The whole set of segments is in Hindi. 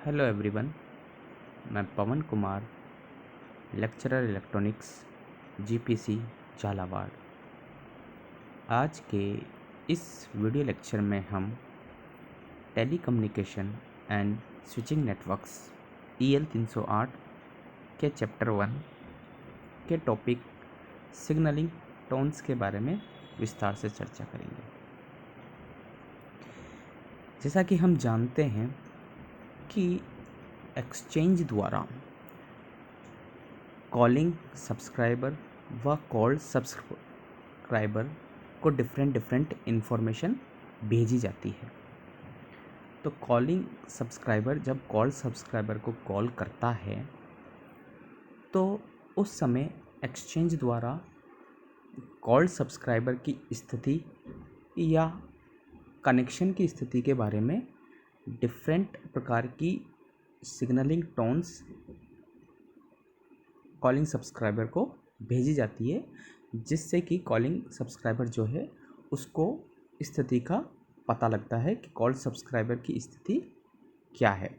हेलो एवरीवन, मैं Pawan Kumar, lecturer electronics GPC Jhalawar. आज के इस वीडियो लेक्चर में हम telecommunication and switching networks EL 308 के चैप्टर 1 के टॉपिक सिग्नलिंग टोन्स के बारे में विस्तार से चर्चा करेंगे। जैसा कि हम जानते हैं कि एक्सचेंज द्वारा कॉलिंग सब्सक्राइबर व कॉल्ड सब्सक्राइबर को डिफरेंट इंफॉर्मेशन भेजी जाती है। तो कॉलिंग सब्सक्राइबर जब कॉल सब्सक्राइबर को कॉल करता है तो उस समय एक्सचेंज द्वारा कॉल्ड सब्सक्राइबर की स्थिति या कनेक्शन की स्थिति के बारे में डिफरेंट प्रकार की सिग्नलिंग टोन्स कॉलिंग सब्सक्राइबर को भेजी जाती है, जिससे कि कॉलिंग सब्सक्राइबर जो है उसको स्थिति का पता लगता है कि कॉल सब्सक्राइबर की स्थिति क्या है।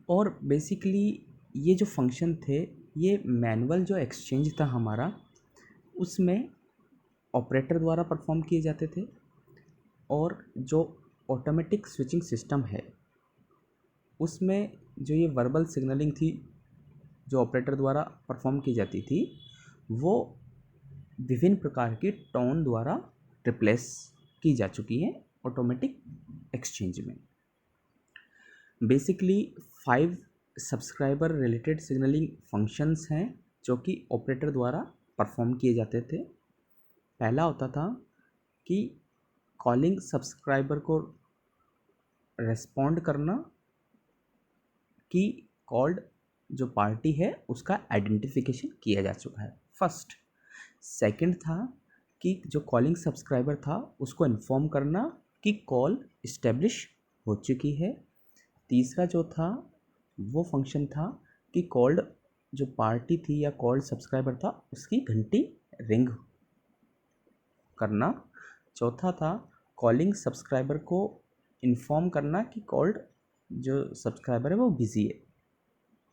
और बेसिकली ये जो फंक्शन थे, ये मैनुअल जो एक्सचेंज था हमारा, उसमें ऑपरेटर द्वारा परफॉर्म किए जाते थे, और जो ऑटोमेटिक स्विचिंग सिस्टम है उसमें जो ये वर्बल सिग्नलिंग थी जो ऑपरेटर द्वारा परफॉर्म की जाती थी, वो विभिन्न प्रकार की टोन द्वारा रिप्लेस की जा चुकी हैं ऑटोमेटिक एक्सचेंज में। Basically 5 subscriber related signalling functions हैं जो कि ऑपरेटर द्वारा परफॉर्म किए जाते थे। पहला होता था कि कॉलिंग सब्सक्राइबर को रेस्पॉन्ड करना कि कॉल्ड जो पार्टी है उसका आइडेंटिफिकेशन किया जा चुका है, फर्स्ट। सेकंड था कि जो कॉलिंग सब्सक्राइबर था उसको इन्फॉर्म करना कि कॉल इस्टेब्लिश हो चुकी है। तीसरा जो था वो फंक्शन था कि कॉल्ड जो पार्टी थी या कॉल्ड सब्सक्राइबर था उसकी घंटी रिंग करना। चौथा था कॉलिंग सब्सक्राइबर को इन्फॉर्म करना कि कॉल्ड जो सब्सक्राइबर है वो बिज़ी है।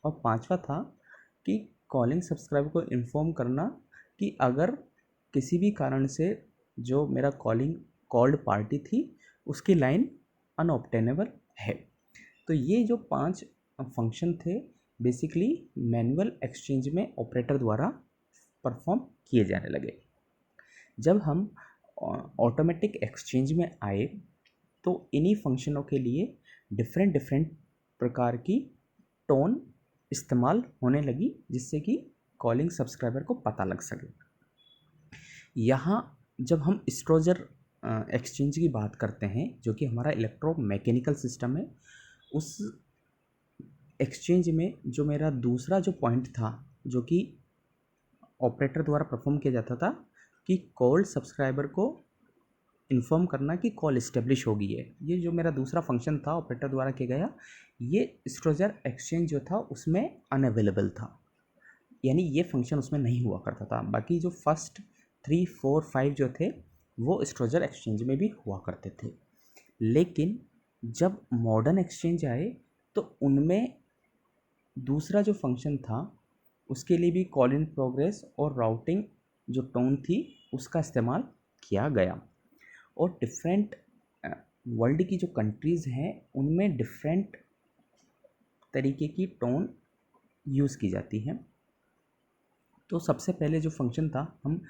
और पांचवा था कि कॉलिंग सब्सक्राइबर को इन्फॉर्म करना कि अगर किसी भी कारण से जो मेरा कॉल्ड पार्टी थी उसकी लाइन अनऑब्टेनेबल है। तो ये जो 5 फंक्शन थे बेसिकली मैनुअल एक्सचेंज में ऑपरेटर द्वारा परफॉर्म किए जाने लगे। जब हम ऑटोमेटिक एक्सचेंज में आए तो इन्हीं फंक्शनों के लिए डिफरेंट प्रकार की टोन इस्तेमाल होने लगी, जिससे कि कॉलिंग सब्सक्राइबर को पता लग सके। यहाँ जब हम स्ट्रोजर एक्सचेंज की बात करते हैं जो कि हमारा इलेक्ट्रोमैकेनिकल सिस्टम है, उस एक्सचेंज में जो मेरा दूसरा जो पॉइंट था जो कि ऑपरेटर द्वारा परफॉर्म किया जाता था कि कॉल्ड सब्सक्राइबर को इन्फॉर्म करना कि कॉल इस्टेब्लिश हो गई है, ये जो मेरा दूसरा फंक्शन था ऑपरेटर द्वारा किया गया, ये स्ट्रोजर एक्सचेंज जो था उसमें अनअवेलेबल था, यानी ये फंक्शन उसमें नहीं हुआ करता था। बाकी जो फर्स्ट 3, 4, 5 जो थे वो स्ट्रोजर एक्सचेंज में भी हुआ करते थे। लेकिन जब मॉडर्न एक्सचेंज आए तो उनमें दूसरा जो फंक्शन था उसके लिए भी कॉल इन प्रोग्रेस और राउटिंग जो टोन थी उसका इस्तेमाल किया गया। और डिफरेंट वर्ल्ड की जो कंट्रीज़ हैं उनमें डिफरेंट तरीके की टोन यूज़ की जाती हैं। तो सबसे पहले जो फंक्शन था, हम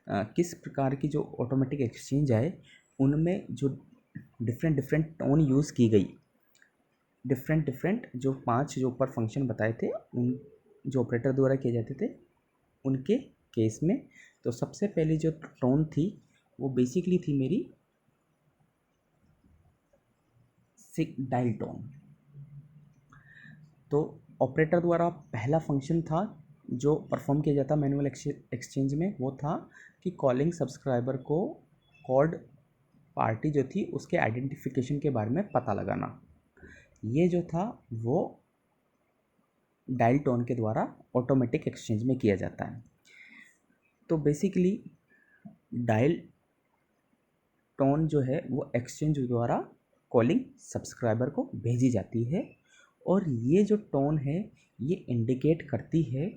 किस प्रकार की जो ऑटोमेटिक एक्सचेंज आए उनमें जो डिफरेंट टोन यूज़ की गई, डिफरेंट जो 5 जो ऊपर फंक्शन बताए थे उन जो ऑपरेटर द्वारा किए जाते थे उनके केस में, तो सबसे पहले जो टोन थी वो बेसिकली थी मेरी डायल टोन। तो ऑपरेटर द्वारा पहला फंक्शन था जो परफॉर्म किया जाता मैनुअल एक्सचेंज में, वो था कि कॉलिंग सब्सक्राइबर को कॉल्ड पार्टी जो थी उसके आइडेंटिफिकेशन के बारे में पता लगाना। ये जो था वो डायल टोन के द्वारा ऑटोमेटिक एक्सचेंज में किया जाता है। तो बेसिकली डायल टोन जो है वो एक्सचेंज द्वारा कॉलिंग सब्सक्राइबर को भेजी जाती है। और ये जो टोन है ये इंडिकेट करती है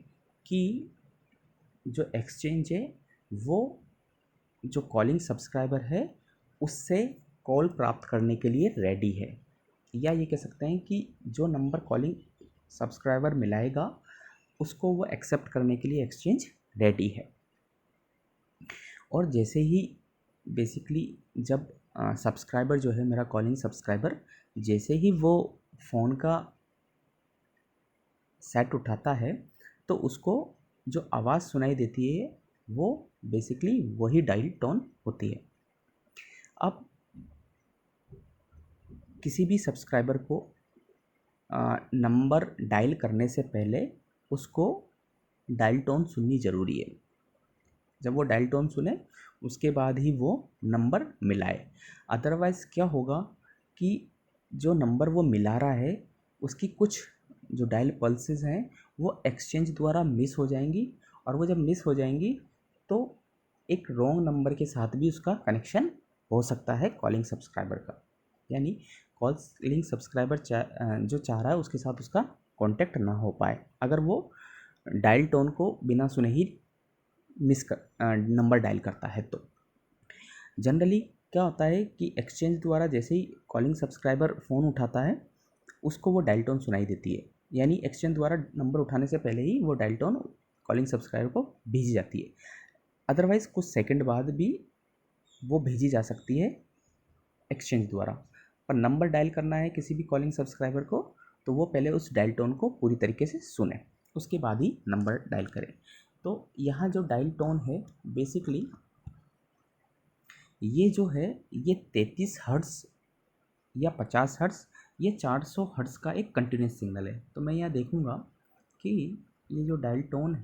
कि जो एक्सचेंज है वो जो कॉलिंग सब्सक्राइबर है उससे कॉल प्राप्त करने के लिए रेडी है, या ये कह सकते हैं कि जो नंबर कॉलिंग सब्सक्राइबर मिलाएगा उसको वो एक्सेप्ट करने के लिए एक्सचेंज रेडी है। और जैसे ही बेसिकली जब सब्सक्राइबर जो है मेरा कॉलिंग सब्सक्राइबर जैसे ही वो फ़ोन का सेट उठाता है तो उसको जो आवाज़ सुनाई देती है वो बेसिकली वही डायल टोन होती है। अब किसी भी सब्सक्राइबर को नंबर डायल करने से पहले उसको डायल टोन सुननी ज़रूरी है। जब वो डायल टोन सुने उसके बाद ही वो नंबर मिलाए। अदरवाइज़ क्या होगा कि जो नंबर वो मिला रहा है उसकी कुछ जो डायल पल्सेस हैं वो एक्सचेंज द्वारा मिस हो जाएंगी, और वो जब मिस हो जाएंगी तो एक रॉन्ग नंबर के साथ भी उसका कनेक्शन हो सकता है कॉलिंग सब्सक्राइबर का। यानी कॉलिंग सब्सक्राइबर जो चाह रहा है उसके साथ उसका कांटेक्ट ना हो पाए अगर वो डायल टोन को बिना सुने ही नंबर डायल करता है। तो जनरली क्या होता है कि एक्सचेंज द्वारा जैसे ही कॉलिंग सब्सक्राइबर फ़ोन उठाता है उसको वो डायल टोन सुनाई देती है, यानी एक्सचेंज द्वारा नंबर उठाने से पहले ही वो डायल टोन कॉलिंग सब्सक्राइबर को भेजी जाती है। अदरवाइज़ कुछ सेकंड बाद भी वो भेजी जा सकती है एक्सचेंज द्वारा, पर नंबर डायल करना है किसी भी कॉलिंग सब्सक्राइबर को तो वो पहले उस डायल टोन को पूरी तरीके से सुने उसके बाद ही नंबर डायल करें। तो यहाँ जो डायल टोन है बेसिकली ये जो है ये 33 हर्ट्ज़ या 50 हर्ट्ज़ ये 400 हर्ट्ज़ का एक कंटिन्यूस सिग्नल है। तो मैं यहाँ देखूँगा कि ये जो डायल टोन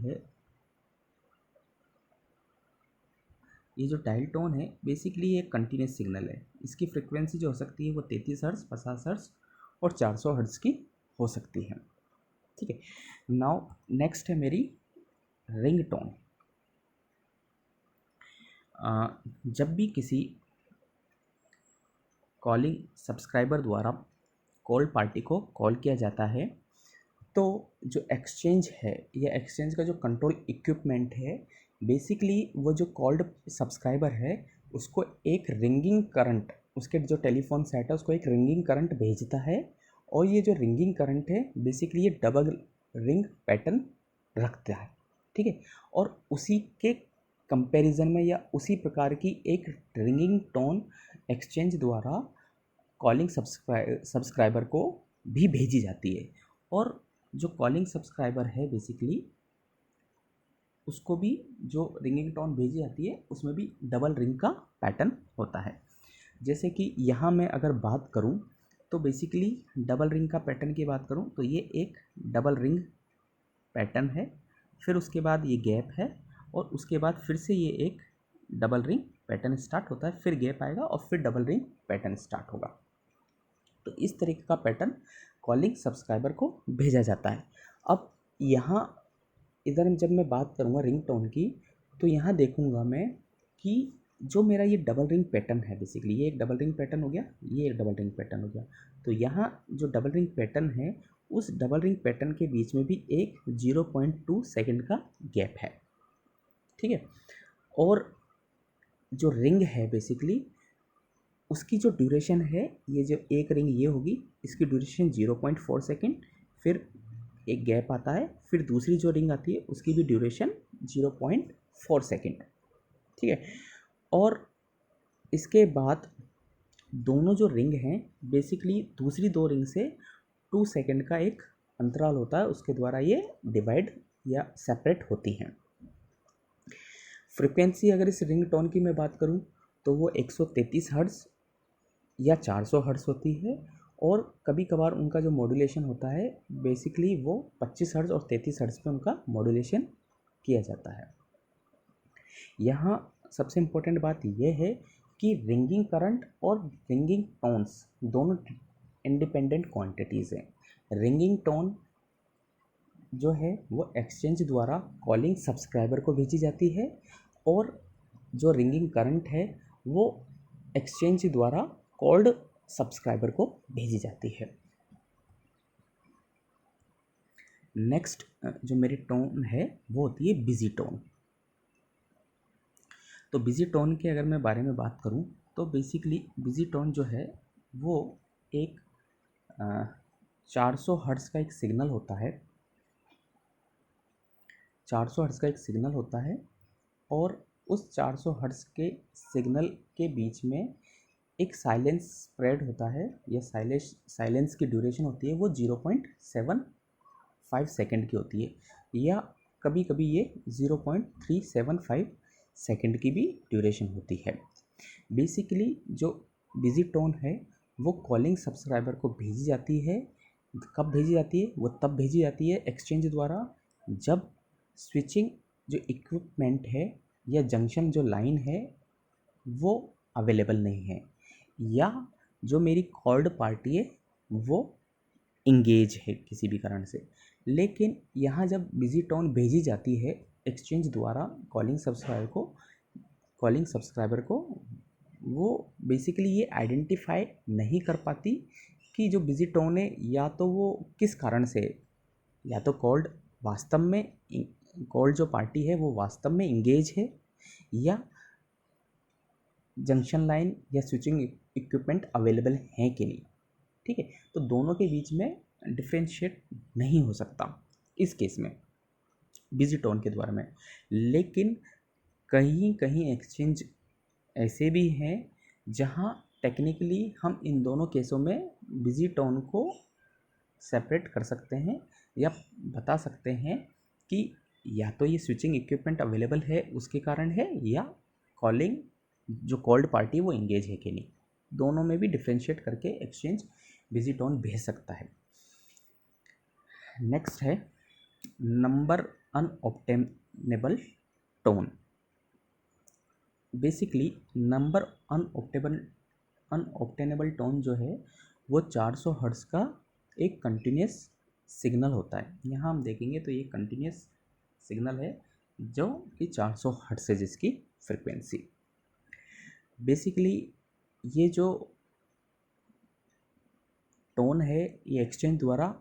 है बेसिकली एक कंटिन्यूस सिग्नल है। इसकी फ्रिक्वेंसी जो हो सकती है वो 33 हर्ट्ज़, 50 हर्ट्ज़ और 400 हर्ट्ज़ की हो सकती है। ठीक है, नाउ नेक्स्ट है मेरी रिंग टोन। जब भी किसी कॉलिंग सब्सक्राइबर द्वारा कॉल पार्टी को कॉल किया जाता है तो जो एक्सचेंज है या एक्सचेंज का जो कंट्रोल इक्विपमेंट है बेसिकली वो जो कॉल्ड सब्सक्राइबर है उसको एक रिंगिंग करंट, उसके जो टेलीफोन सेट है उसको एक रिंगिंग करंट भेजता है। और ये जो रिंगिंग करंट है बेसिकली ये डबल रिंग पैटर्न रखता है। ठीक है, और उसी के कंपैरिजन में या उसी प्रकार की एक रिंगिंग टोन एक्सचेंज द्वारा कॉलिंग सब्सक्राइबर को भी भेजी जाती है। और जो कॉलिंग सब्सक्राइबर है बेसिकली उसको भी जो रिंगिंग टोन भेजी जाती है उसमें भी डबल रिंग का पैटर्न होता है। जैसे कि यहाँ मैं अगर बात करूँ तो बेसिकली डबल रिंग का पैटर्न की बात करूँ तो ये एक डबल रिंग पैटर्न है, फिर उसके बाद ये गैप है और उसके बाद फिर से ये एक डबल रिंग पैटर्न स्टार्ट होता है, फिर गैप आएगा और फिर डबल रिंग पैटर्न स्टार्ट होगा। तो इस तरीके का पैटर्न कॉलिंग सब्सक्राइबर को भेजा जाता है। अब यहाँ इधर जब मैं बात करूँगा रिंग टोन की तो यहाँ देखूँगा मैं कि जो मेरा ये डबल रिंग पैटर्न है बेसिकली ये एक डबल रिंग पैटर्न हो गया, ये एक डबल रिंग पैटर्न हो गया। तो यहाँ जो डबल रिंग पैटर्न है उस डबल रिंग पैटर्न के बीच में भी एक 0.2 सेकेंड का गैप है। ठीक है, और जो रिंग है बेसिकली उसकी जो ड्यूरेशन है ये जो एक रिंग ये होगी इसकी ड्यूरेशन 0.4 सेकेंड, फिर एक गैप आता है, फिर दूसरी जो रिंग आती है उसकी भी ड्यूरेशन 0.4 सेकेंड। ठीक है, और इसके बाद दोनों जो रिंग हैं बेसिकली दूसरी दो रिंग से 2 सेकेंड का एक अंतराल होता है, उसके द्वारा ये डिवाइड या सेपरेट होती हैं। फ्रिक्वेंसी अगर इस रिंग टोन की मैं बात करूं तो वो 133 हर्ट्ज़ या 400 हर्ट्ज़ होती है, और कभी कभार उनका जो मॉड्यूलेशन होता है बेसिकली वो 25 हर्ट्ज़ और 33 हर्ट्ज़ पे उनका मॉड्यूलेशन किया जाता है। यहाँ सबसे इम्पोर्टेंट बात यह है कि रिंगिंग करंट और रिंगिंग टोन्स दोनों इंडिपेंडेंट क्वांटिटीज़ हैं। रिंगिंग टोन जो है वो एक्सचेंज द्वारा कॉलिंग सब्सक्राइबर को भेजी जाती है, और जो रिंगिंग करंट है वो एक्सचेंज द्वारा कॉल्ड सब्सक्राइबर को भेजी जाती है। नेक्स्ट जो मेरी टोन है वो होती है बिजी टोन। तो बिजी टोन के अगर मैं बारे में बात करूं तो बेसिकली बिजी टोन जो है वो एक 400 हर्ट्ज़ का एक सिग्नल होता है। 400 हर्ट्ज़ का एक सिग्नल होता है और उस 400 हर्ट्ज़ के सिग्नल के बीच में एक साइलेंस स्प्रेड होता है। यह साइलेंस की ड्यूरेशन होती है वो 0.75 सेकेंड की होती है, या कभी कभी ये 0.375 सेकेंड की भी ड्यूरेशन होती है। बेसिकली जो बिजी टोन है वो कॉलिंग सब्सक्राइबर को भेजी जाती है। कब भेजी जाती है? वो तब भेजी जाती है एक्सचेंज द्वारा जब स्विचिंग जो इक्विपमेंट है या जंक्शन जो लाइन है वो अवेलेबल नहीं है, या जो मेरी कॉल्ड पार्टी है वो इंगेज है किसी भी कारण से। लेकिन यहाँ जब बिजी टोन भेजी जाती है एक्सचेंज द्वारा कॉलिंग सब्सक्राइबर को वो बेसिकली ये आइडेंटिफाई नहीं कर पाती कि जो बिजी टोन है या तो वो किस कारण से, या तो कॉल्ड जो पार्टी है वो वास्तव में इंगेज है, या जंक्शन लाइन या स्विचिंग इक्विपमेंट अवेलेबल हैं कि नहीं। ठीक है, तो दोनों के बीच में डिफ्रेंशिएट नहीं हो सकता इस केस में बिजी टोन के द्वारा में। लेकिन कहीं कहीं एक्सचेंज ऐसे भी हैं जहां टेक्निकली हम इन दोनों केसों में बिजी टोन को सेपरेट कर सकते हैं या बता सकते हैं कि या तो ये स्विचिंग इक्विपमेंट अवेलेबल है उसके कारण है, या कॉलिंग जो कॉल्ड पार्टी वो इंगेज है कि नहीं। दोनों में भी डिफ्रेंशिएट करके एक्सचेंज बिजी टोन भेज सकता है। नेक्स्ट है number unobtainable tone. Basically number unobtainable tone जो है वो 400 हर्ट्ज़ का एक कंटिन्यूस सिग्नल होता है। यहाँ हम देखेंगे तो ये कंटिन्यूस सिग्नल है जो कि 400 हर्ट्ज़ है जिसकी फ्रिक्वेंसी। बेसिकली ये जो टोन है ये एक्सचेंज द्वारा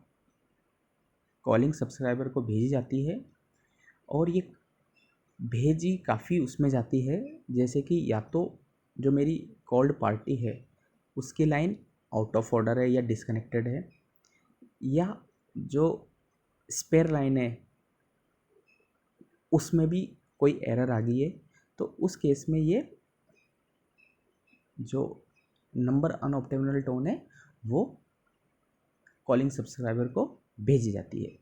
कॉलिंग सब्सक्राइबर को भेजी जाती है और ये भेजी काफ़ी उसमें जाती है, जैसे कि या तो जो मेरी कॉल्ड पार्टी है उसकी लाइन आउट ऑफ ऑर्डर है या डिस्कनेक्टेड है, या जो स्पेयर लाइन है उसमें भी कोई एरर आ गई है, तो उस केस में ये जो नंबर अनऑप्टिमल टोन है वो कॉलिंग सब्सक्राइबर को भेजी जाती है।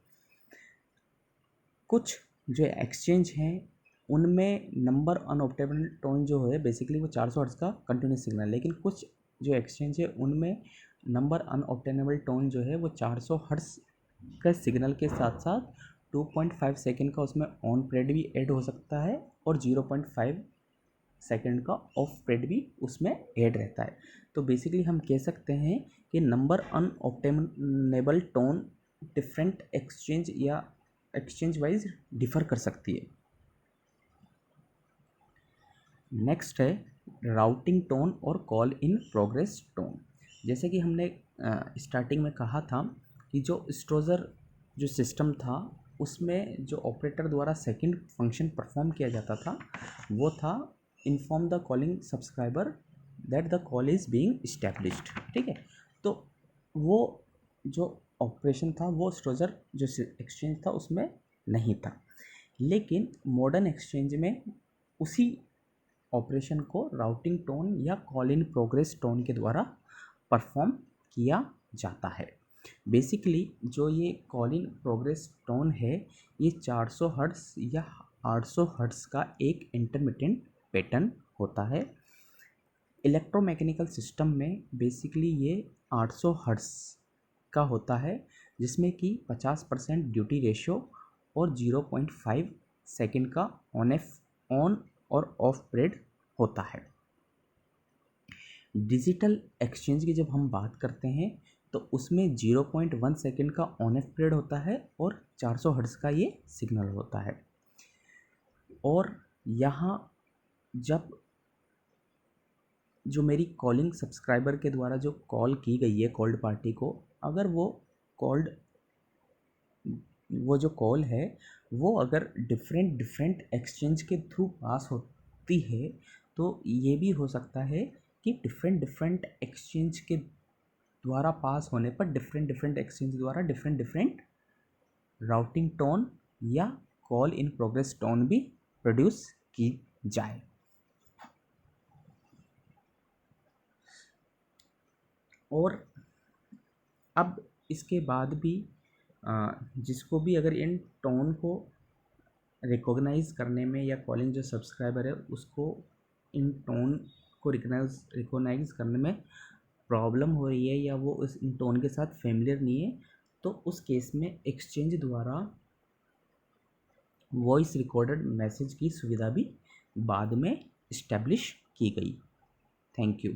कुछ जो एक्सचेंज हैं उनमें नंबर अनऑप्टिमल टोन जो है बेसिकली वो 400 हर्ट्ज़ का कंटिन्यूस सिग्नल, लेकिन कुछ जो एक्सचेंज है उनमें नंबर अनऑप्टिमल टोन जो है वो 400 हर्ट्ज़ का सिग्नल के साथ साथ 2.5 सेकेंड का उसमें ऑन पीरियड भी ऐड हो सकता है और 0.5 सेकेंड का ऑफ पीरियड भी उसमें ऐड रहता है। तो बेसिकली हम कह सकते हैं कि नंबर अनऑप्टिमेबल टोन डिफरेंट एक्सचेंज या एक्सचेंज वाइज डिफ़र कर सकती है। नेक्स्ट है राउटिंग टोन और कॉल इन प्रोग्रेस टोन। जैसे कि हमने स्टार्टिंग में कहा था कि जो स्ट्रोजर जो सिस्टम था उसमें जो ऑपरेटर द्वारा सेकंड फंक्शन परफॉर्म किया जाता था वो था inform the calling subscriber that the call is being established. ठीक है, तो वो जो ऑपरेशन था वो स्ट्रोजर जो एक्सचेंज था उसमें नहीं था, लेकिन मॉडर्न एक्सचेंज में उसी ऑपरेशन को राउटिंग टोन या कॉल इन प्रोग्रेस टोन के द्वारा परफॉर्म किया जाता है। बेसिकली जो ये कॉल इन प्रोग्रेस टोन है ये 400 हर्ट्ज़ या 800 हर्ट्ज़ का एक इंटरमिटेंट पैटर्न होता है। इलेक्ट्रोमैकेनिकल सिस्टम में बेसिकली ये 800 हर्ट्ज़ का होता है जिसमें कि 50% ड्यूटी रेशियो और 0.5 सेकेंड का ऑन और ऑफ पीरियड होता है। डिजिटल एक्सचेंज की जब हम बात करते हैं तो उसमें 0.1 सेकेंड का ऑन ऑफ पीरियड होता है और 400 हर्ट्ज़ का ये सिग्नल होता है। और यहाँ जब जो मेरी कॉलिंग सब्सक्राइबर के द्वारा जो कॉल की गई है कॉल्ड पार्टी को, अगर वो जो कॉल है वो अगर डिफरेंट डिफरेंट एक्सचेंज के थ्रू पास होती है, तो ये भी हो सकता है कि डिफरेंट डिफरेंट एक्सचेंज के द्वारा पास होने पर डिफरेंट डिफरेंट एक्सचेंज द्वारा डिफरेंट डिफरेंट राउटिंग टोन या कॉल इन प्रोग्रेस टोन भी प्रोड्यूस की जाए। और अब इसके बाद भी जिसको भी अगर इन टोन को रिकॉग्नाइज करने में या कॉलिंग जो सब्सक्राइबर है उसको इन टोन को रिकॉग्नाइज करने में प्रॉब्लम हो रही है या वो उस इन टोन के साथ फेमिलियर नहीं है, तो उस केस में एक्सचेंज द्वारा वॉइस रिकॉर्डेड मैसेज की सुविधा भी बाद में इस्टेब्लिश की गई। Thank you.